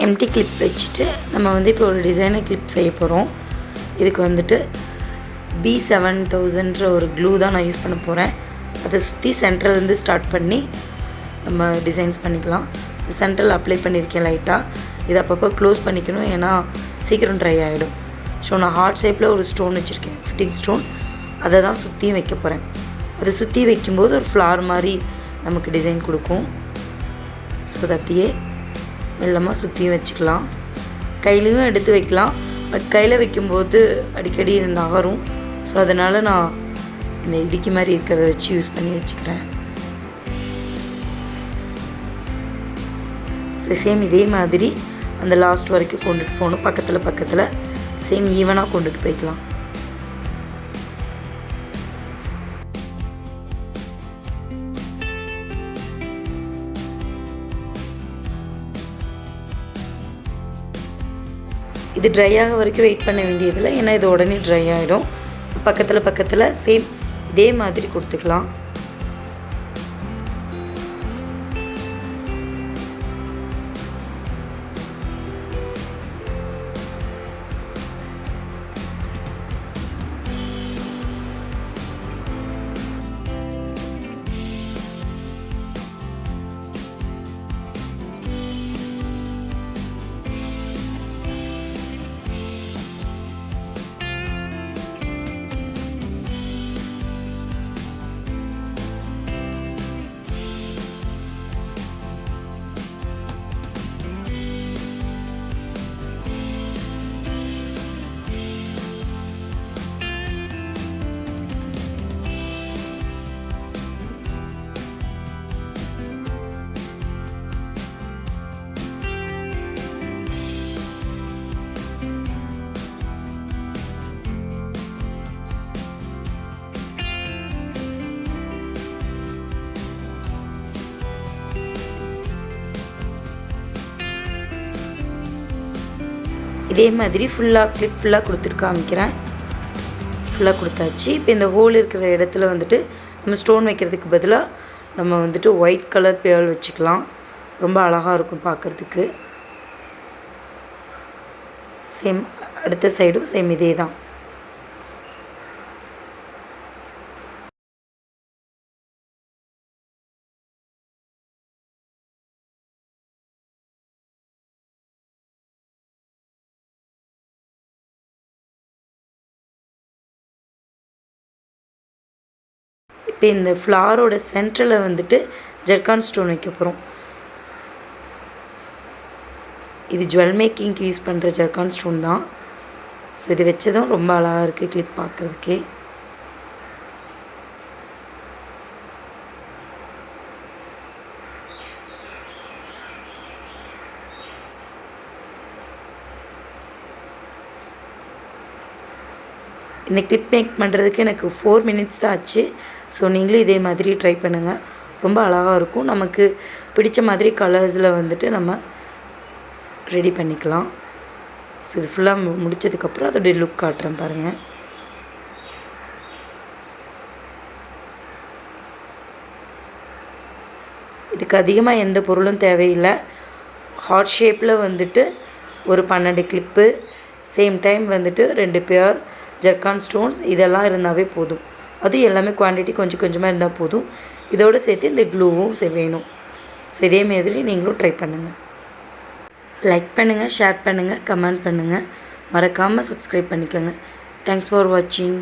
Empty clip வச்சுட்டு நம்ம வந்து இப்போ ஒரு டிசைனர் கிளிப் செய்ய போகிறோம். இதுக்கு வந்துட்டு B7000 ஒரு க்ளூ தான் நான் யூஸ் பண்ண போகிறேன். அதை சுற்றி சென்டர்லேருந்து ஸ்டார்ட் பண்ணி நம்ம டிசைன்ஸ் பண்ணிக்கலாம். சென்டரில் அப்ளை பண்ணியிருக்கேன் லைட்டாக. இதை அப்பப்போ க்ளோஸ் பண்ணிக்கணும், ஏன்னா சீக்கிரம் ட்ரை ஆகிடும். ஸோ நான் ஹார்ட் ஷேப்பில் ஒரு ஸ்டோன் வச்சுருக்கேன், ஃபிட்டிங் ஸ்டோன். அதை தான் சுற்றியும் வைக்க போகிறேன். அதை சுற்றி வைக்கும்போது ஒரு ஃப்ளார் மாதிரி நமக்கு டிசைன் கொடுக்கும். ஸோ அதை அப்படியே மெல்லமாக சுற்றியும் வச்சுக்கலாம். கையிலையும் எடுத்து வைக்கலாம், பட் கையில் வைக்கும்போது அடிக்கடி நகரும். ஸோ அதனால் நான் இந்த இடுக்கி மாதிரி இருக்கிறத வச்சு யூஸ் பண்ணி வச்சுக்கிறேன். ஸோ சேம் இதே மாதிரி அந்த லாஸ்ட் வரைக்கும் கொண்டுட்டு போகணும். பக்கத்தில் சேம் ஈவனாக கொண்டுட்டு போய்க்கலாம். இது ட்ரை ஆக வரைக்கும் வெயிட் பண்ண வேண்டியதில்லை, ஏன்னா இது உடனே ட்ரை ஆகிடும். பக்கத்தில் சேம் இதே மாதிரி கொடுத்துக்கலாம். இதே மாதிரி கிளிப் ஃபுல்லாக கொடுத்துட்டு காமிக்கிறேன். ஃபுல்லாக கொடுத்தாச்சு. இப்போ இந்த ஹோல் இருக்கிற இடத்துல வந்துட்டு நம்ம ஸ்டோன் வைக்கிறதுக்கு பதிலாக நம்ம வந்துட்டு ஒயிட் கலர் பேர்ல் வச்சுக்கலாம். ரொம்ப அழகாக இருக்கும் பார்க்குறதுக்கு. சேம் அடுத்த சைடும் சேம் இதே தான். இப்போ இந்த ஃப்ளாரோட சென்டரில் வந்துட்டு ஜெர்கான் ஸ்டோன் வைக்க போகிறோம். இது ஜுவல் மேக்கிங்க்கு யூஸ் பண்ணுற ஜெர்கான் ஸ்டோன் தான். ஸோ இது வச்சதும் ரொம்ப அழகாக இருக்குது கிளிப் பார்க்குறதுக்கே. இந்த கிளிப் மேக் பண்ணுறதுக்கு எனக்கு 4 minutes தான் ஆச்சு. ஸோ நீங்களும் இதே மாதிரி ட்ரை பண்ணுங்கள், ரொம்ப அழகாக இருக்கும். நமக்கு பிடிச்ச மாதிரி கலர்ஸில் வந்துட்டு நம்ம ரெடி பண்ணிக்கலாம். ஸோ இது ஃபுல்லாக முடித்ததுக்கப்புறம் அதோடைய லுக் காட்டுறேன் பாருங்கள். இதுக்கு அதிகமாக எந்த பொருளும் தேவையில்லை. ஹார்ட் ஷேப்பில் வந்துட்டு ஒரு 12 கிளிப்பு, சேம் டைம் வந்துட்டு 2 பேர் ஜெர்கான் ஸ்டோன்ஸ், இதெல்லாம் இருந்தாவே போதும். அது எல்லாமே குவான்டிட்டி கொஞ்சம் கொஞ்சமாக இருந்தால் போதும். இதோடு சேர்த்து இந்த க்ளூவும் வேணும். ஸோ இதே மாதிரி நீங்களும் ட்ரை பண்ணுங்கள். லைக் பண்ணுங்கள், ஷேர் பண்ணுங்கள், கமெண்ட் பண்ணுங்கள். மறக்காமல் சப்ஸ்கிரைப் பண்ணிக்கோங்க. தேங்க்ஸ் ஃபார் வாட்சிங்.